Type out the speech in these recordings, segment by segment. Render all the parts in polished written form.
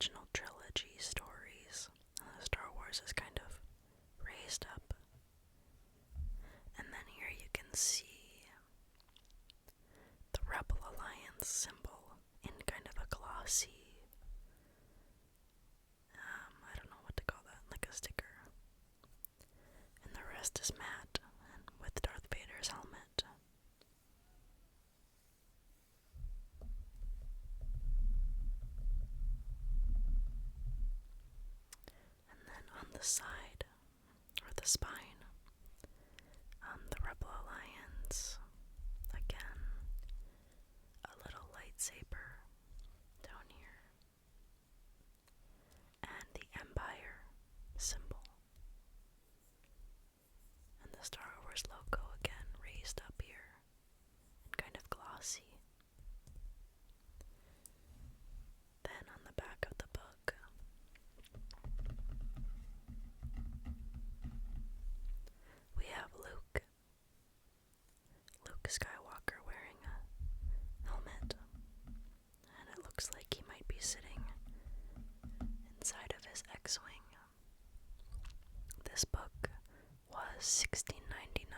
original trilogy stories. Star Wars is kind of raised up. And then here you can see the Rebel Alliance symbol in kind of a glossy, I don't know what to call that, like a sticker. And the rest is matte, and with Darth Vader's helmet. And then on the side, or the spine, the Rebel Alliance, again, a little lightsaber down here, and the Empire symbol, and the Star Wars logo again raised up here, and kind of glossy. Then on the back of the book, we have Luke Skywalker wearing a helmet, and it looks like he might be sitting inside of his X-Wing. This book was $16.99,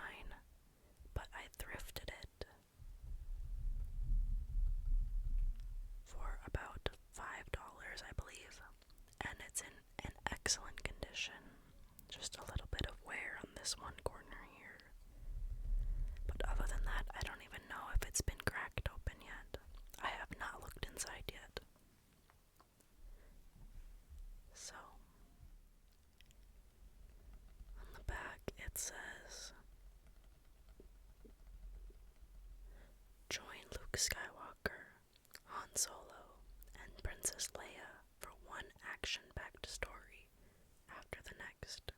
but I thrifted it for about $5, I believe, and it's in an excellent condition. Just a little bit of wear on this one corner here. But other than that, I don't even know if it's been cracked open yet. I have not looked inside yet. So, on the back it says, "Join Luke Skywalker, Han Solo, and Princess Leia for one action-packed story after the next.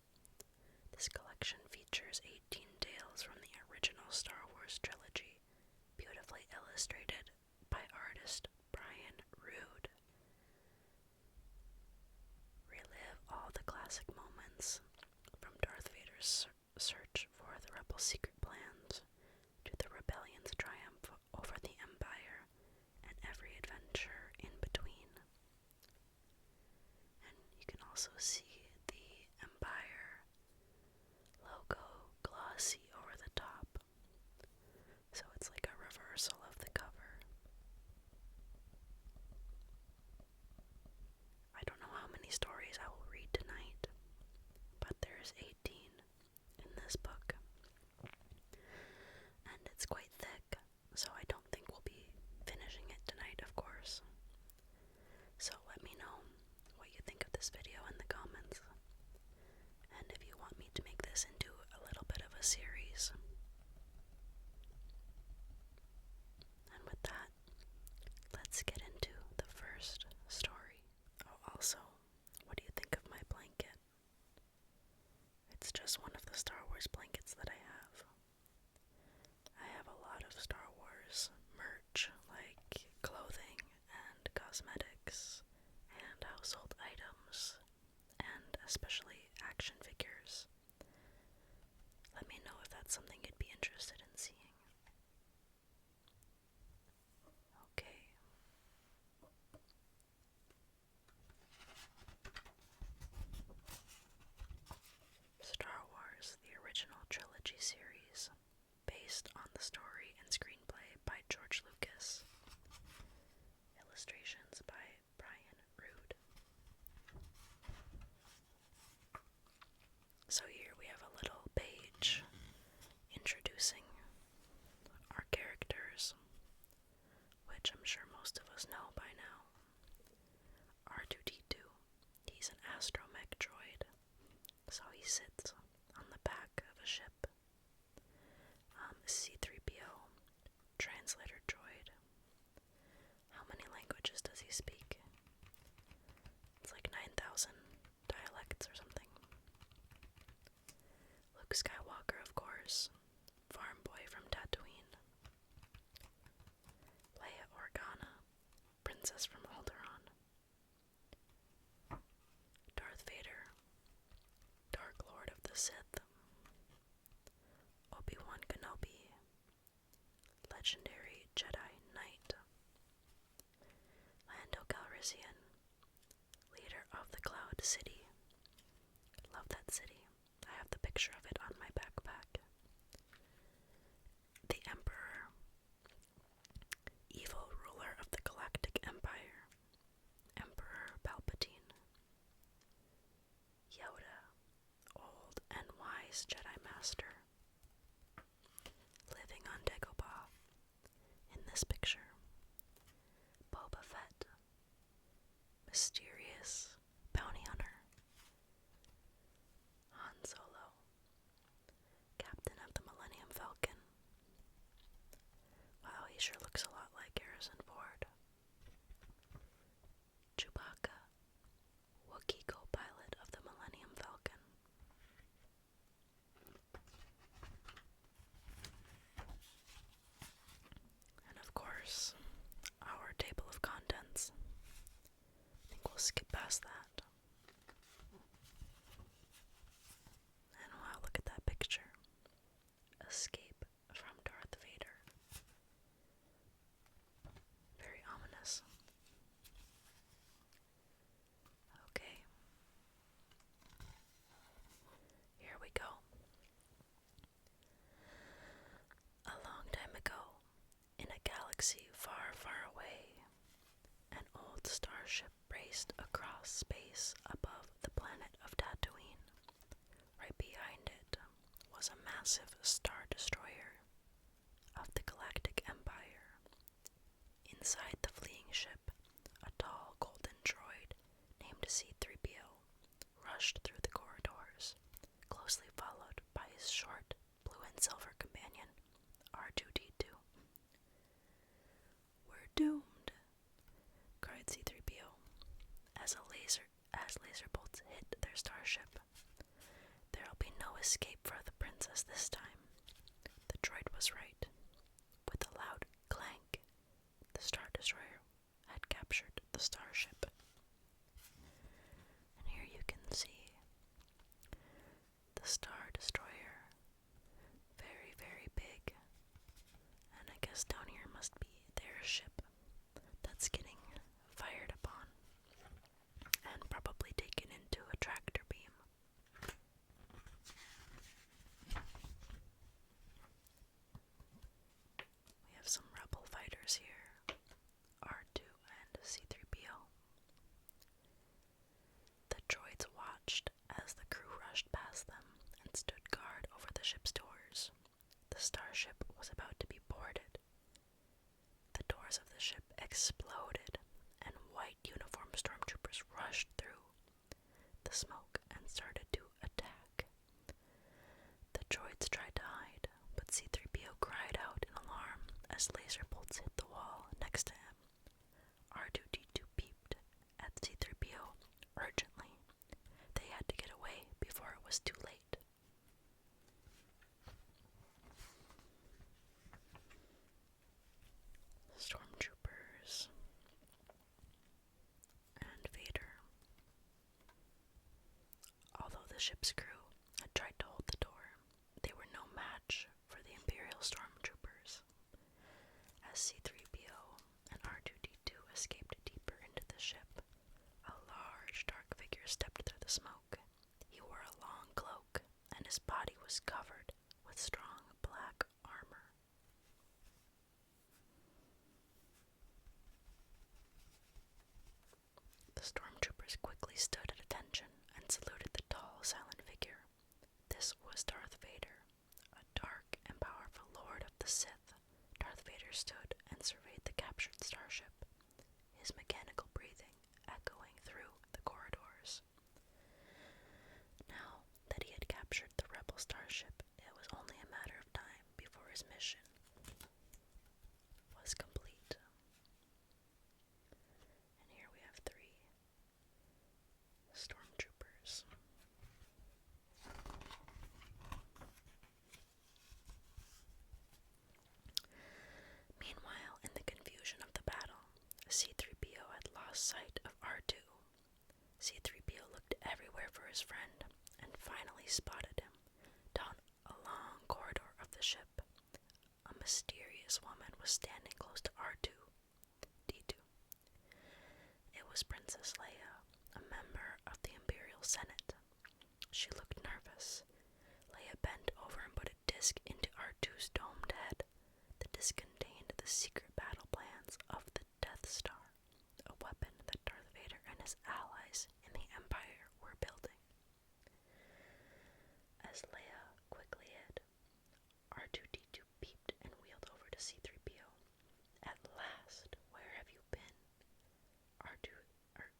This collection features 18 tales from the original Star Wars trilogy, beautifully illustrated by artist Brian Rood. Relive all the classic moments, from Darth Vader's search for the Rebel secret plans to the rebellion's triumph over the Empire and every adventure in between." And you can also see the Empire logo glossy over the top, so it's like a reversal of the cover. I don't know how many stories I will read tonight, but there's 18 in this book, and it's quite thick, so I don't think we'll be finishing it tonight, of course. So let me know what you think of this video in the comments, and if you want me to make this into a little bit of a series. And with that, let's get into the first story. Oh, also, what do you think of my blanket? It's just one of the Star Wars blankets that I have. I have a lot of Star Wars merch, like clothing and cosmetics and household items, and especially action figures. Let me know if that's something you'd be interested in seeing. Okay. Star Wars, the original trilogy series, based on the story and screenplay by George Lucas. Illustrations by Brian Rood. So here we have a little page introducing our characters, which I'm sure most of us know by now. R2-D2, he's an astromech droid, so he sits on the back of a ship. C-3PO, translator droid. How many languages does he speak? It's like 9,000 dialects or something. Luke Skywalker, of course, farm boy from Tatooine. Leia Organa, princess from Alderaan. Darth Vader, Dark Lord of the Sith. Obi-Wan Kenobi, legendary Jedi Knight. Lando Calrissian, city. Love that city. I have the picture of it on my backpack. The Emperor, evil ruler of the Galactic Empire, Emperor Palpatine, Yoda, old and wise Jedi Master, living on Dagobah. In this picture, Boba Fett, mysterious bounty hunter, Han Solo, captain of the Millennium Falcon. Wow, he sure looks a lot like Harrison Ford. Chewbacca, Wookiee co-pilot of the Millennium Falcon. And of course, our table of contents. I think we'll skip past that. And wow, look at that picture. Escape from Darth Vader. Very ominous. Okay. Here we go. A long time ago, in a galaxy far, far away, an old starship raced across space above the planet of Tatooine. Right behind it was a massive star destroyer of the Galactic Empire. Inside the fleeing ship, a tall golden droid named C-3PO rushed through the corridors, closely followed by his short blue and silver companion, R2-D2. "We're doomed," cried C-3PO, as laser bolts hit their starship. "There'll be no escape for the princess this time." The droid was right. With a loud clank, the Star Destroyer had captured the starship. And here you can see the Star Destroyer. Very, very big. And I guess down here must be their ship that's getting fired upon and probably taken into a tractor beam. We have some rebel fighters here, R2 and C-3PO. The droids watched as the crew rushed past them and stood guard over the ship's doors. The starship was about to be boarded. The doors of the ship exploded, and white uniformed stormtroopers rushed through the smoke and started to attack. The droids tried to hide, but C-3PO cried out in alarm as laser bolts hit the wall next to him. R2-D2 peeped at C-3PO urgently. They had to get away before it was too late. Stormtroopers and Vader. Although the ship's crew had tried to hold the door, they were no match for the Imperial stormtroopers. As C-3PO and R2-D2 escaped deeper into the ship, a large dark figure stepped through the smoke. He wore a long cloak, and his body was covered with strong black armor. The stormtroopers quickly stood at attention and saluted the tall, silent figure. This was Darth Vader, a dark and powerful lord of the Sith. Darth Vader stood and surveyed the captured starship, his mechanical breathing echoing through the corridors. Now that he had captured the rebel starship, it was only a matter of time before his mission was complete. And here we have 3 stormtroopers. Meanwhile, in the confusion of the battle, C-3PO had lost sight of R2. C-3PO looked everywhere for his friend and finally spotted him down a long corridor of the ship. A mysterious woman was standing close to R2-D2. It was Princess Leia, a member of the Imperial disc into R2's domed head. The disc contained the secret battle plans of the Death Star, a weapon that Darth Vader and his allies in the Empire were building. As Leia quickly hid, R2-D2 peeped and wheeled over to C-3PO. "At last, where have you been?"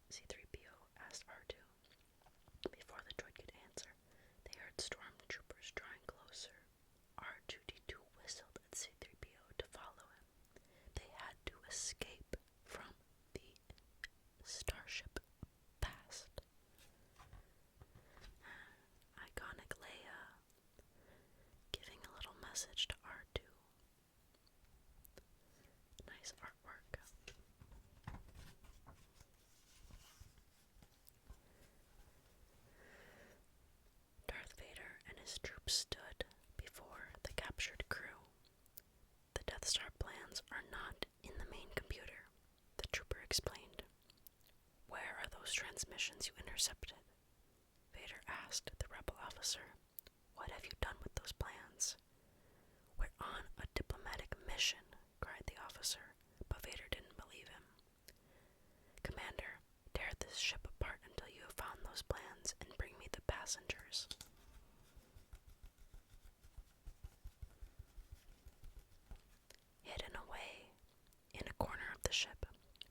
C-3PO asked R2. Before the droid could answer, they heard stormtroopers drawing closer. R2-D2 whistled at C-3PO to follow him. They had to escape from the starship past. Iconic Leia giving a little message to R2. Nice artwork. Darth Vader and his troops stood before the captured crew. "The Death Star plans are not in the main computer," the trooper explained. "Where are those transmissions you intercepted?" Vader asked the rebel officer. "What have you done with those plans?" "We're on a diplomatic mission," cried the officer, but Vader didn't believe him. "Commander, tear this ship apart until you have found those plans and bring me the passengers." Hidden away in a corner of the ship,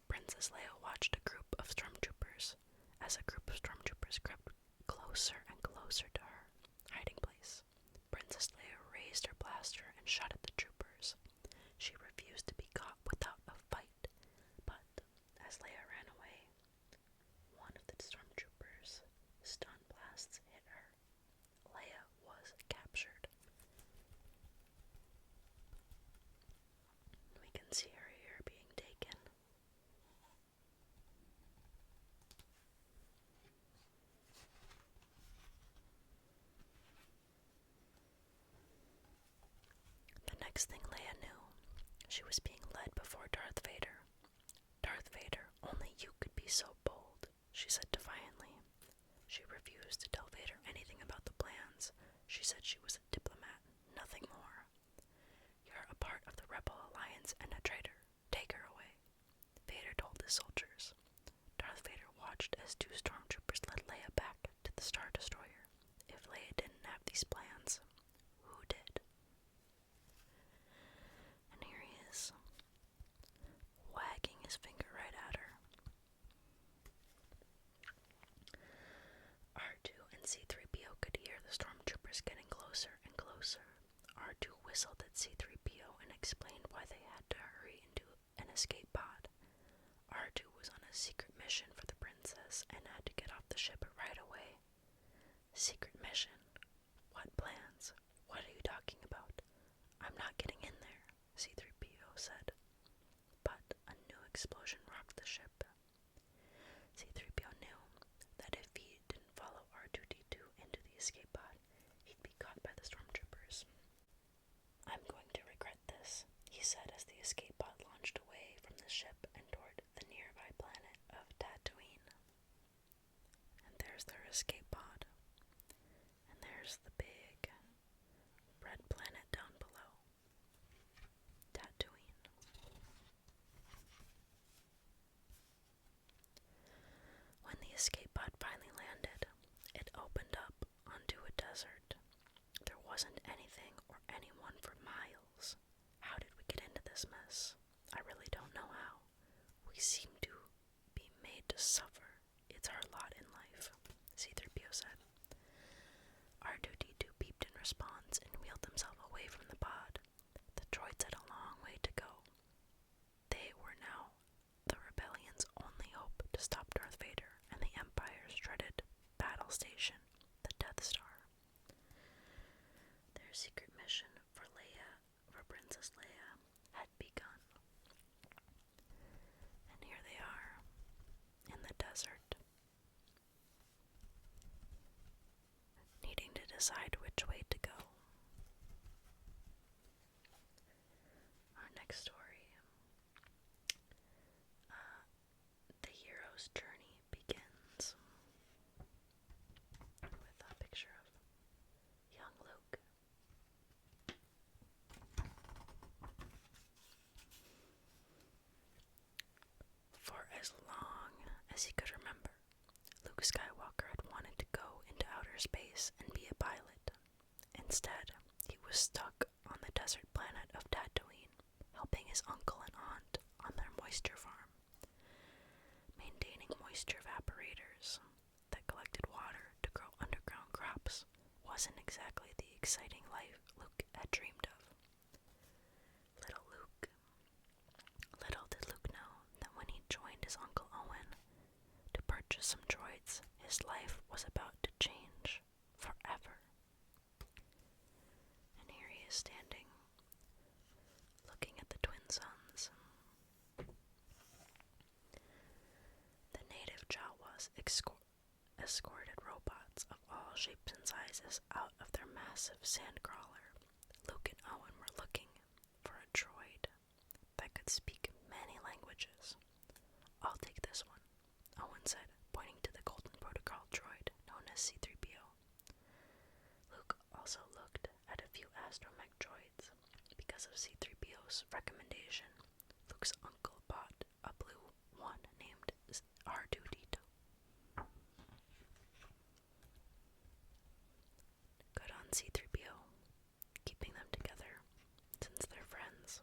Princess Leia watched a group of stormtroopers. As a group of stormtroopers crept closer and closer to her hiding place, Princess Leia raised her blaster and shot at the troopers. She refused to be caught without a fight, but as Leia ran away, one of the stormtroopers' stun blasts hit her. Leia was captured. We can see her here being taken. The next thing Leia knew, she was being led before Darth Vader. "Darth Vader, only you could be so bold," she said defiantly. She refused to tell Vader anything about the plans. She said she was a diplomat, nothing more. "You're a part of the Rebel Alliance and a traitor. Take her away," Vader told his soldiers. Darth Vader watched as two stormtroopers led Leia back to the Star Destroyer. If Leia didn't have these plans, who did? And here he is, wagging his finger right at her. R2 and C-3PO could hear the stormtroopers getting closer and closer. R2 whistled at C-3PO and explained why they had to hurry into an escape pod. R2 was on a secret mission for the princess and had to get off the ship right away. "Secret mission? What plans? What are you talking about? I'm not getting in there," C-3PO said. But a new explosion rocked the ship. C-3PO knew that if he didn't follow R2-D2 into the escape pod, he'd be caught by the stormtroopers. "I'm going to regret this," he said as the escape pod launched away from the ship and toward the nearby planet of Tatooine. And there's their escape pod. And there's the big red planet down below. Tatooine. When the escape pod finally landed, it opened up onto a desert. There wasn't anything or anyone for miles. How did we get into this mess? I really don't know how. We seem to be made to suffer. It's our lot in life, C-3PO said. R2-D2 peeped in response and wheeled himself away from the pod. The droids had a long way to go. They were now the rebellion's only hope to stop Darth Vader and the Empire's dreaded battle station, the Death Star. Their secret mission for Princess Leia, had begun. And here they are, in the desert, needing to decide which way to go. Our next story. The hero's journey begins with a picture of young Luke. as long as he could remember, Luke Skywalker had wanted to go into outer space and be a pilot. Instead, he was stuck on the desert planet of Tatooine, helping his uncle and aunt on their moisture farm. Maintaining moisture evaporators that collected water to grow underground crops wasn't exactly the exciting life Luke had dreamed of. Little did Luke know that when he joined his Uncle Owen to purchase some droids, his life was about to change forever. And here he is standing, looking at the twin suns. The native Jawas escorted robots of all shapes and sizes out of their massive sandcrawler. Luke and Owen were looking for a droid that could speak many languages. "I'll take this one," Owen said, pointing to the Golden Protocol droid known as C-3PO. Luke also looked at a few astromech droids. Because of C-3PO's recommendation, Luke's uncle bought a blue one named R2-D2. Good on C-3PO, keeping them together since they're friends.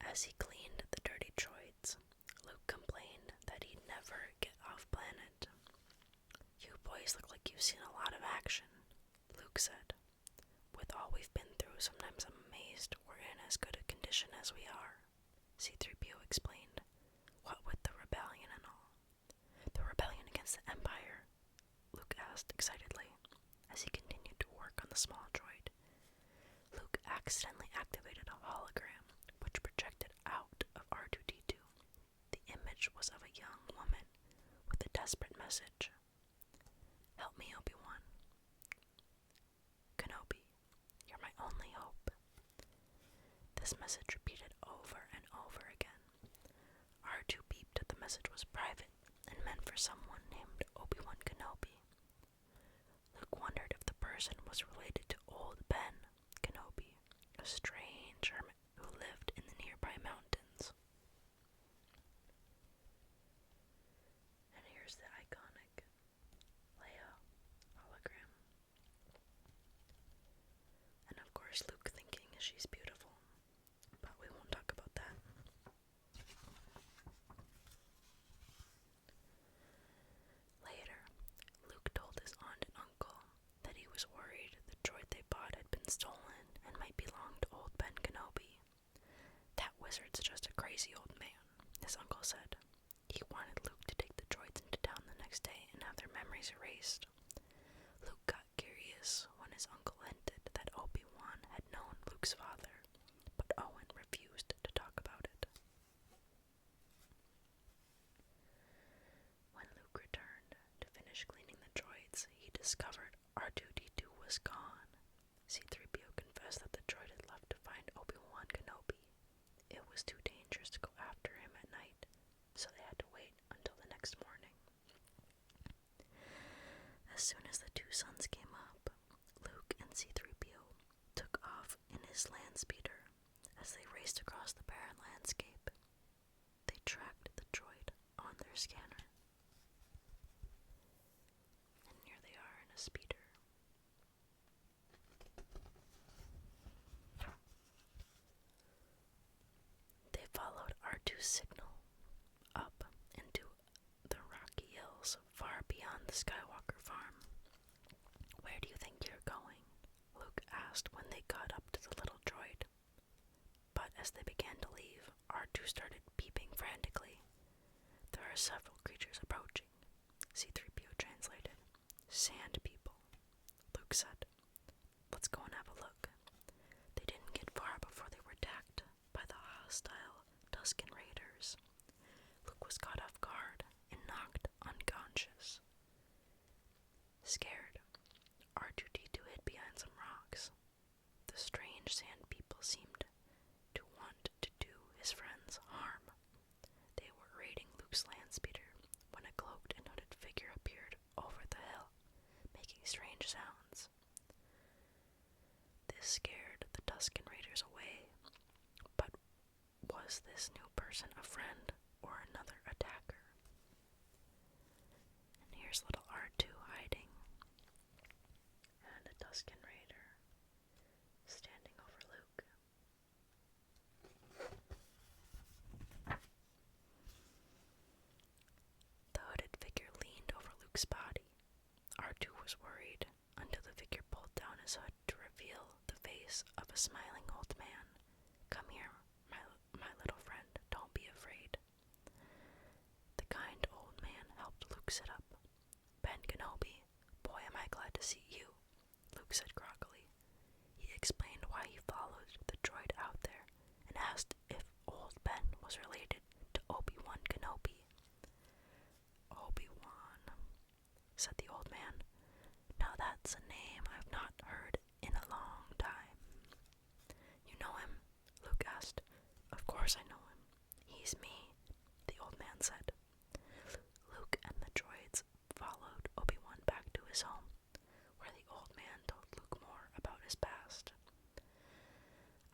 As he cleaned the dirty droids, Luke complained that he'd never get off planet. "You boys look like you've seen a lot of action," Luke said. "With all we've been through, sometimes I'm amazed we're in as good a condition as we are," C-3PO explained. "What with the rebellion and all?" "The rebellion against the Empire?" Luke asked excitedly, as he continued to work on the small droid. Luke accidentally activated a hologram, which projected out of R2-D2. The image was of a young woman with a desperate message. "Help me, Obi-Wan. Kenobi, you're my only hope." This message repeated over and over again. R2 beeped that the message was private and meant for someone named Obi-Wan Kenobi. Luke wondered if the person was related to Old Ben Kenobi, a strange hermit who lived in the nearby mountains. And here's the iconic Leia hologram. And of course Luke thinking she's beautiful, but we won't talk about that. Later, Luke told his aunt and uncle that he was worried the droid they bought had been stolen and might belong to Old Ben Kenobi. "That wizard's just a crazy old man," his uncle said. He wanted Luke to take the droids into town the next day and have their memories erased. Luke got curious when his uncle hinted that Obi-Wan had known Luke's father, but Owen refused to talk about it. When Luke returned to finish cleaning the droids, he discovered R2-D2 was gone. C-3PO confessed that the droid had left to find Obi-Wan Kenobi. It was too dangerous to go after him at night, so they had to wait until the next morning. As soon as the two suns came up, Luke and C-3PO took off in his land speeder. As they raced across the barren landscape, they tracked the droid on their scanner. And here they are in a speeder. They followed R2's signal up into the rocky hills far beyond the Skywalker farm. "Where do you think you're going?" Luke asked when they got up to the little droid. But as they began to leave, R2 started beeping frantically. "There are several creatures approaching," C-3PO translated. "Sand people," Luke said. "Let's go and have a look." They didn't get far before they were attacked by the hostile Tusken Raiders. Luke was caught off guard and knocked unconscious. Scared, R2-D2 hid behind some rocks. The strange sand people seemed to want to do his friends harm. They were raiding Luke's land speeder Was this new person a friend or another attacker? And here's little R2 hiding, and a Tusken Raider standing over Luke. The hooded figure leaned over Luke's body. R2 was worried until the figure pulled down his hood to reveal the face of a smiling old man. "Come here, my little friend, don't be afraid." The kind old man helped Luke sit up. "Ben Kenobi, boy am I glad to see you," Luke said groggily. He explained why he followed the droid out there and asked if old Ben was related to Obi-Wan Kenobi. "Obi-Wan," said the old man. "Now that's a name I've not heard in a long time." "You know him?" Luke asked. "Of course I know him. He's me," the old man said. Luke and the droids followed Obi-Wan back to his home, where the old man told Luke more about his past.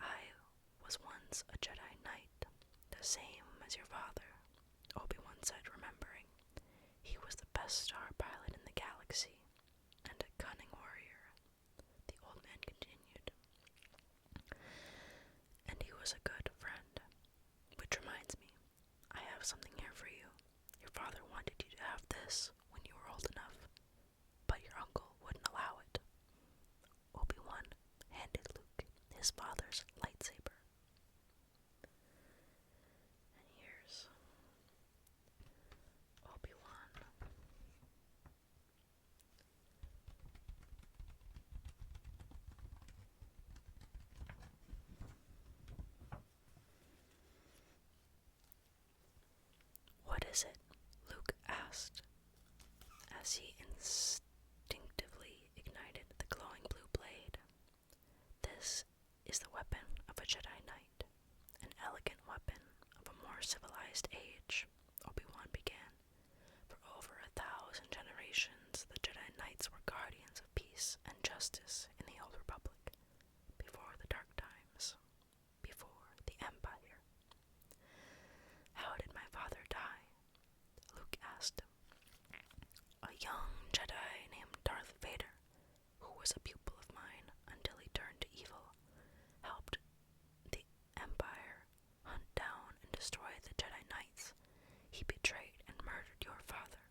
"I was once a Jedi Knight, the same as your father," Obi-Wan said, remembering. "He was the best star pilot in the galaxy, and a cunning warrior," the old man continued. "And he was a good friend. Which reminds me, I have something here for you. Your father wanted you to have this when you were old enough, but your uncle wouldn't allow it." Obi-Wan handed Luke his father's lightsaber. And here's Obi-Wan. "What is it?" Luke asked, as he instinctively ignited the glowing blue blade. "This is the weapon of a Jedi Knight, an elegant weapon of a more civilized age," Obi-Wan began. "For over 1,000 generations, the Jedi Knights were guardians of peace and justice in the Old Republic, before the Dark Times, before the Empire." "How did my father die?" Luke asked. "A young Jedi named Darth Vader, who was a pupil of mine until he turned to evil, helped the Empire hunt down and destroy the Jedi Knights. He betrayed and murdered your father.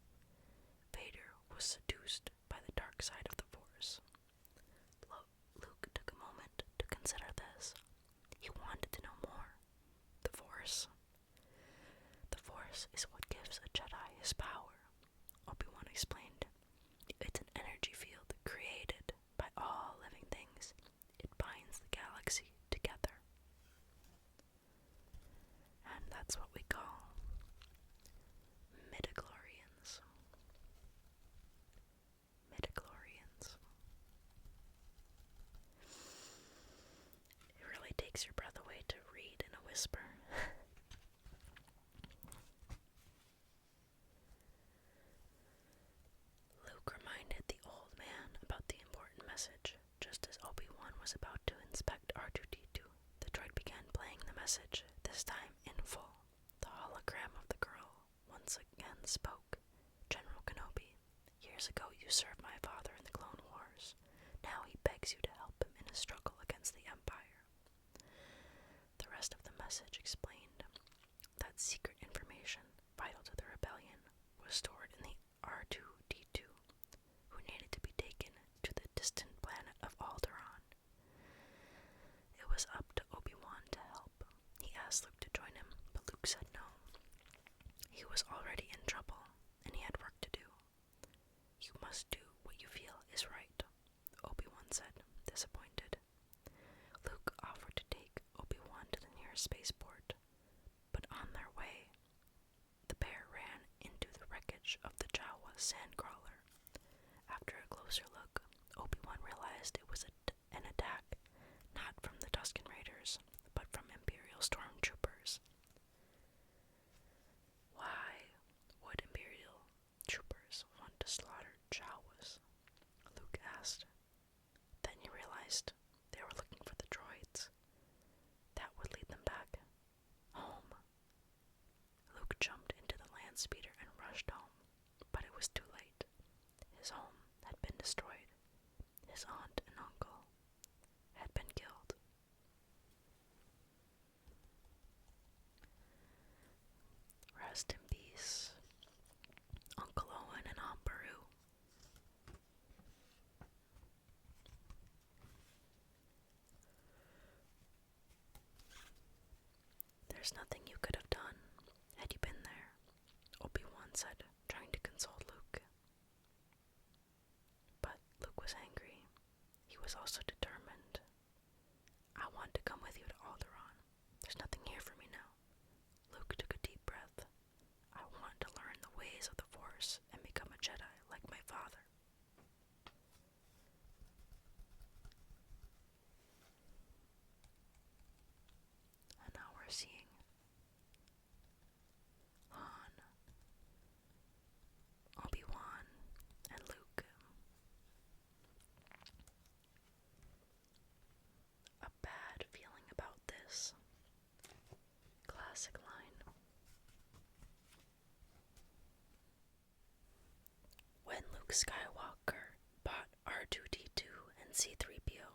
Vader was seduced by the dark side of the Force." Luke took a moment to consider this. He wanted to know more. The Force? "The Force is what gives a Jedi his power," Obi-Wan explained. "It's an energy field created by all living things. It binds the galaxy together." And that's what we call midichlorians. Midichlorians. It really takes your breath away to read in a whisper. Luke reminded the old man about the important message. Just as Obi-Wan was about to inspect R2-D2, the droid began playing the message, this time in full. The hologram of the girl once again spoke. "General Kenobi, years ago you served my father in the Clone Wars. Now he begs you to help him in his struggle against the Empire." The rest of the message explained that secret information vital to the rebellion was stored in the R2-D2, who needed to be taken to the distant planet of Alderaan. It was up to Obi-Wan to help. He asked Luke to join him, but Luke said no. He was already in trouble, and he had work to do. "You must do what you feel is right," Obi-Wan said, disappointed. Luke offered to take Obi-Wan to the nearest spaceport, but on their way, the pair ran into the wreckage of the Jawa sandcrawler. After a closer look, Obi-Wan realized it was an attack not from the Tusken Raiders, but from Imperial stormtroopers. "Why would Imperial troopers want to slaughter Jawas?" Luke asked. Then he realized they were looking for the droids. That would lead them back home. land speeder and rushed home, but it was too late. His home had been destroyed. His aunt and uncle had been killed. Rest in peace, Uncle Owen and Aunt Beru. There's nothing you could have done had you been there, Obi-Wan said, trying to console Luke. But Luke was angry. He was also determined. I want to come with you to Alderaan. There's nothing here for me now. Luke took a deep breath. I want to learn the ways of the Force and become a Jedi like my father. And now we're seeing Han, Obi-Wan, and Luke. A bad feeling about this. Classic line. When Luke Skywalker bought R2-D2 and C-3PO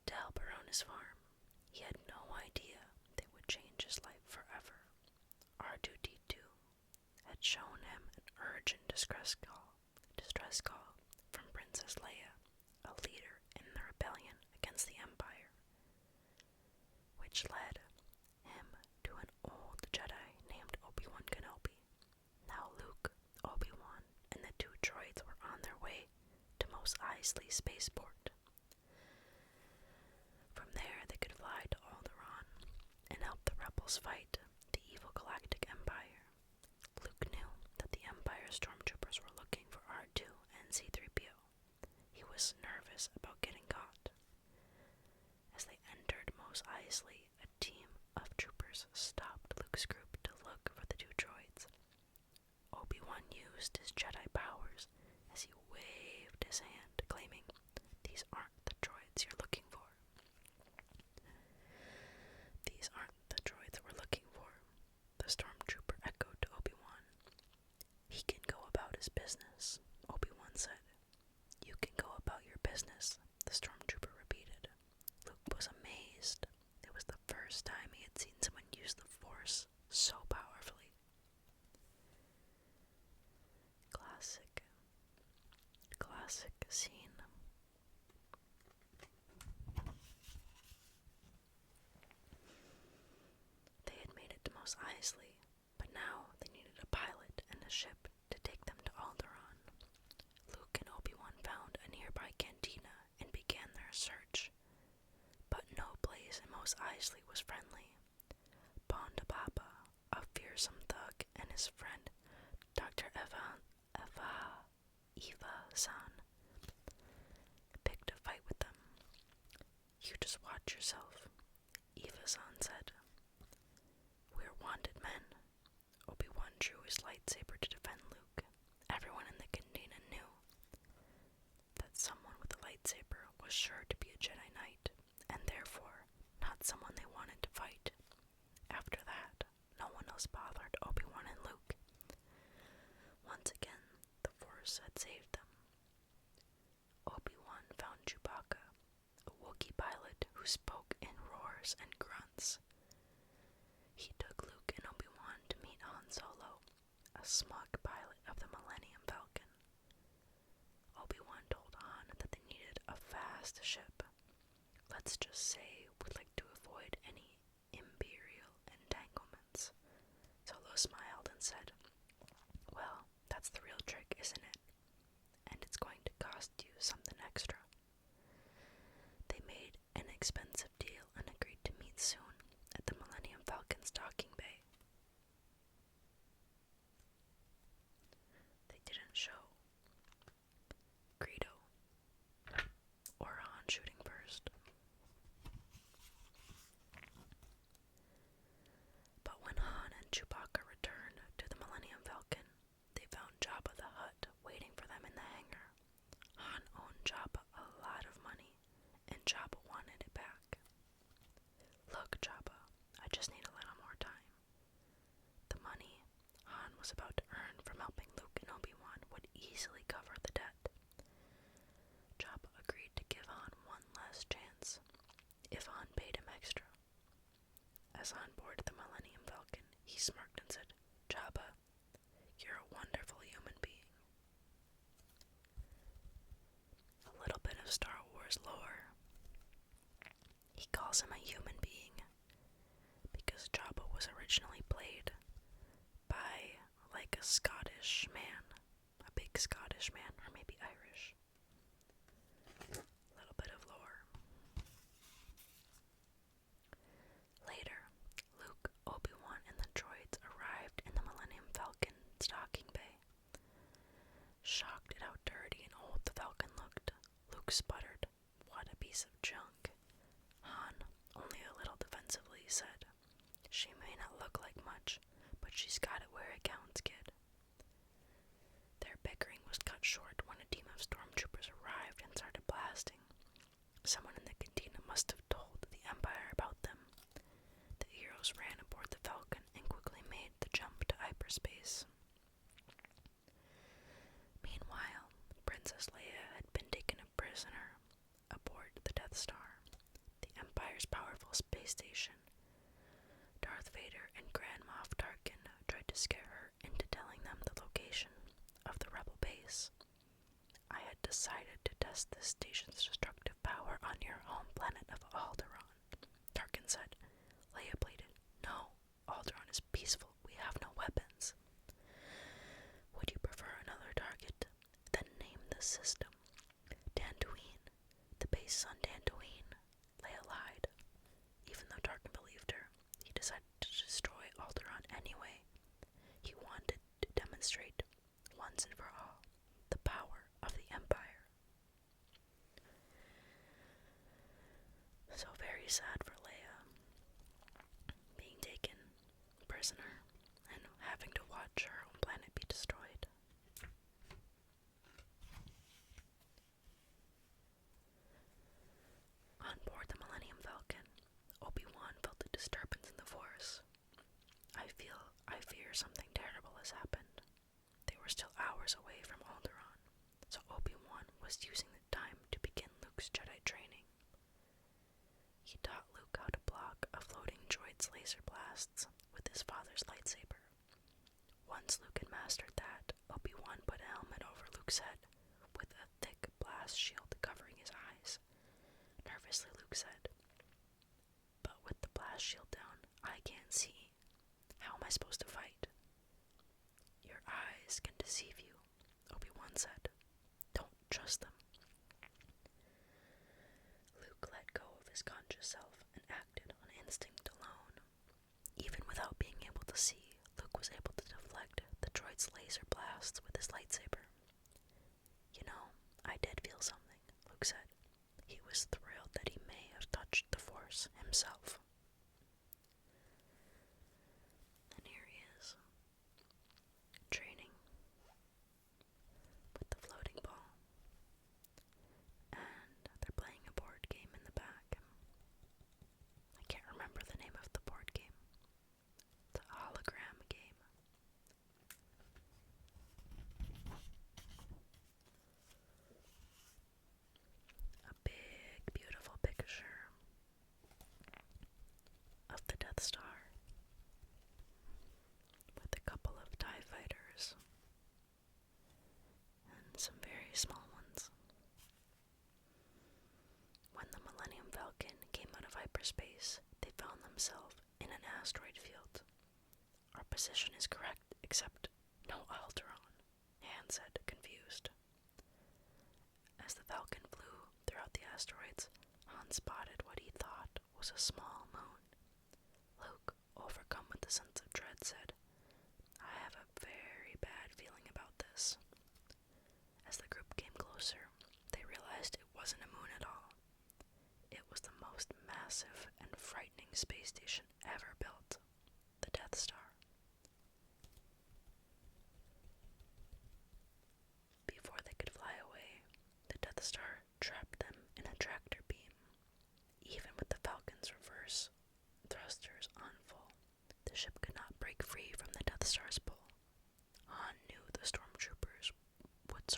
to help around his farm, he had no idea they would change his life forever. R2-D2 had shown him an urgent distress call from Princess Leia, a leader in the rebellion against the Empire, which led him to an old Jedi named Obi-Wan Kenobi. Now Luke, Obi-Wan, and the two droids were on their way to Mos Eisley spaceport. From there they could fly to Alderaan and help the rebels fight the evil Galactic Empire. Luke knew that the Empire stormtroopers were looking for R2 and C-3PO. He was nervous about getting caught. As they entered Mos Eisley, a team of troopers stopped Luke's group to look for the two droids. Obi-Wan used his Jedi powers as he waved his hand, claiming, "These aren't the droids you're looking for." "These aren't the droids we're looking for," the stormtrooper echoed to Obi-Wan. "He can go about his business," Obi-Wan said. "You can go about your business," the stormtrooper repeated. Luke was amazed. It was the first time he had seen someone use the Force so powerfully. Classic scene. They had made it to Mos Eisley, but now they needed a pilot and a ship to take them to Alderaan. Luke and Obi-Wan found a nearby cantina and began their search. But no place in Mos Eisley was friendly. Ponda Baba, a fearsome thug, and his friend, Dr. Eva-san, picked a fight with them. "You just watch yourself," Eva-san said. "We're wanted men." Obi-Wan drew his lightsaber to defend Luke. Everyone in the cantina knew that someone with a lightsaber was sure to be a Jedi Knight, and therefore not someone they wanted to fight. After that, no one else bothered Obi-Wan and Luke. Once again, the Force had saved them. Obi-Wan found Chewbacca, a Wookiee pilot who spoke in roars and grunts. He took Luke and Obi-Wan to meet Han Solo, a smug pilot of the Millennium Falcon. Obi-Wan told Han that they needed a fast ship. "Let's just say we'd like to avoid any Imperial entanglements." Solo smiled and said, "Well, that's the real trick, isn't it? And it's going to cost you something extra." They made an expensive deal and agreed to meet soon at the Millennium Falcon's docking bay. They didn't show Greedo or Han shooting first. But when Han and Chewbacca returned to the Millennium Falcon, they found Jabba the Hutt waiting for them in the hangar. Han owned Jabba a lot of money, and Jabba wanted it back. "Look, Jabba, I just need a little more time." The money Han was about to earn easily cover the debt. Jabba agreed to give Han one last chance, if Han paid him extra. As Han boarded the Millennium Falcon, he smirked and said, "Jabba, you're a wonderful human being." A little bit of Star Wars lore. He calls him a human being because Jabba was originally played by like a Scottish man, a big Scottish man, or maybe Irish. A little bit of lore. Later, Luke, Obi-Wan, and the droids arrived in the Millennium Falcon stocking bay. Shocked at how dirty and old the Falcon looked, Luke sputtered, "What a piece of junk." Han, only a little defensively, said, "She may not look like much, but she's got it where it counts, kid." Their bickering was cut short when a team of stormtroopers arrived and started blasting. Someone in the cantina must have told the Empire about them. The heroes ran aboard the Falcon and quickly made the jump to hyperspace. Meanwhile, Princess Leia had been taken a prisoner aboard the Death Star, the Empire's powerful space station. Darth Vader and Grand Moff Tarkin tried to scare her into telling them the location of the rebel base. "I had decided to test this station's destructive power on your home planet of Alderaan," Tarkin said. Leia pleaded, "No, Alderaan is peaceful. We have no weapons." "Would you prefer another target? Then name the system." "Dantooine. The base is on Dantooine." Leia lied. Even though Tarkin believed her, he decided to destroy Alderaan anyway. He wanted to demonstrate, once and for all, the power of the Empire. So very sad for Leia, being taken prisoner and having to watch her own planet be destroyed. On board the Millennium Falcon, Obi-Wan felt a disturbance in the Force. I fear something terrible has happened." They were still hours away from Alderaan, so Obi-Wan was using the time to begin Luke's Jedi training. He taught Luke how to block a floating droid's laser blasts with his father's lightsaber. Once Luke had mastered that, Obi-Wan put a helmet over Luke's head, with a thick blast shield covering his eyes. Nervously, Luke said, "But with the blast shield down, I can't see. How am I supposed to fight?" "Your eyes can deceive you," Obi-Wan said. "Don't trust them." Luke let go of his conscious self and acted on instinct alone. Even without being able to see, Luke was able to deflect the droid's laser blasts with his lightsaber. "You know, I did feel something," Luke said. He was thrilled that he may have touched the Force himself. And here he is, training with the floating ball. And they're playing a board game in the back. I can't remember the name of the board game. It's a hologram game. A big, beautiful picture of the Death Star with a couple of TIE fighters and some very small ones. When the Millennium Falcon came out of hyperspace, they found themselves in an asteroid field. "Our position is correct, except no Alderaan," Han said, confused. As the Falcon flew throughout the asteroids, Han spotted what he thought was a small moon. Luke, overcome with a sense of dread, said, "I have a very bad feeling about this." As the group came closer, they realized it wasn't a moon at all. It was the most massive and frightening space station ever built, the Death Star. Before they could fly away, the Death Star trapped them in a tractor beam. Even with the Falcon's reverse thrusters on full, the ship could not break free from the Death Star's pull. Han knew the stormtroopers would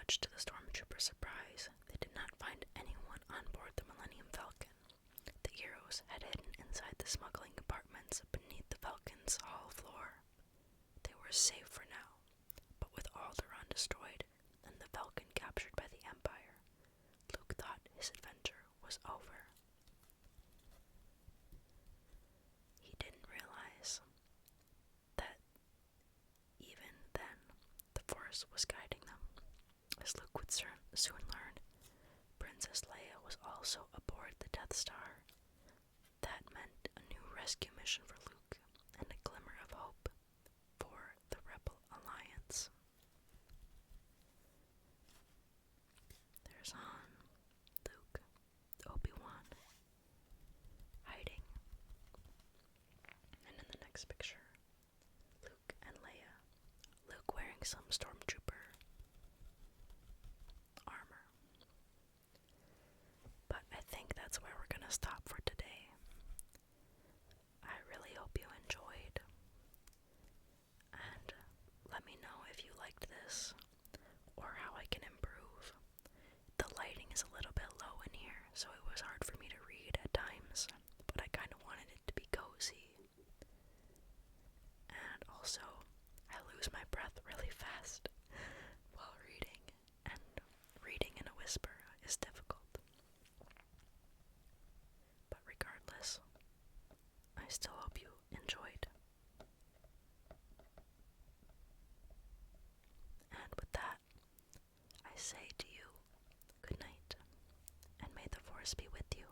much to the stormtroopers' surprise, they did not find anyone on board the Millennium Falcon. The heroes had hidden inside the smuggling compartments beneath the Falcon's hull floor. They were safe for now, but with Alderaan destroyed and the Falcon captured by the Empire, Luke thought his adventure was over. He didn't realize that even then the Force was guiding them. As Luke would soon learn, Princess Leia was also aboard the Death Star. That meant a new rescue mission for Luke and a glimmer of hope for the Rebel Alliance. There's Han, Luke, Obi-Wan, hiding. And in the next picture, Luke and Leia. Luke wearing some stormtrooper armor. But I think that's where we're gonna stop for today. I really hope you enjoyed. And let me know if you liked this or how I can improve. The lighting is a little bit low in here, so it was hard for me to read at times, but I kind of wanted it to be cozy. And also, I lose my breath really fast while reading, and reading in a whisper is difficult. But regardless, I still hope you enjoyed. And with that, I say to you, good night, and may the Force be with you.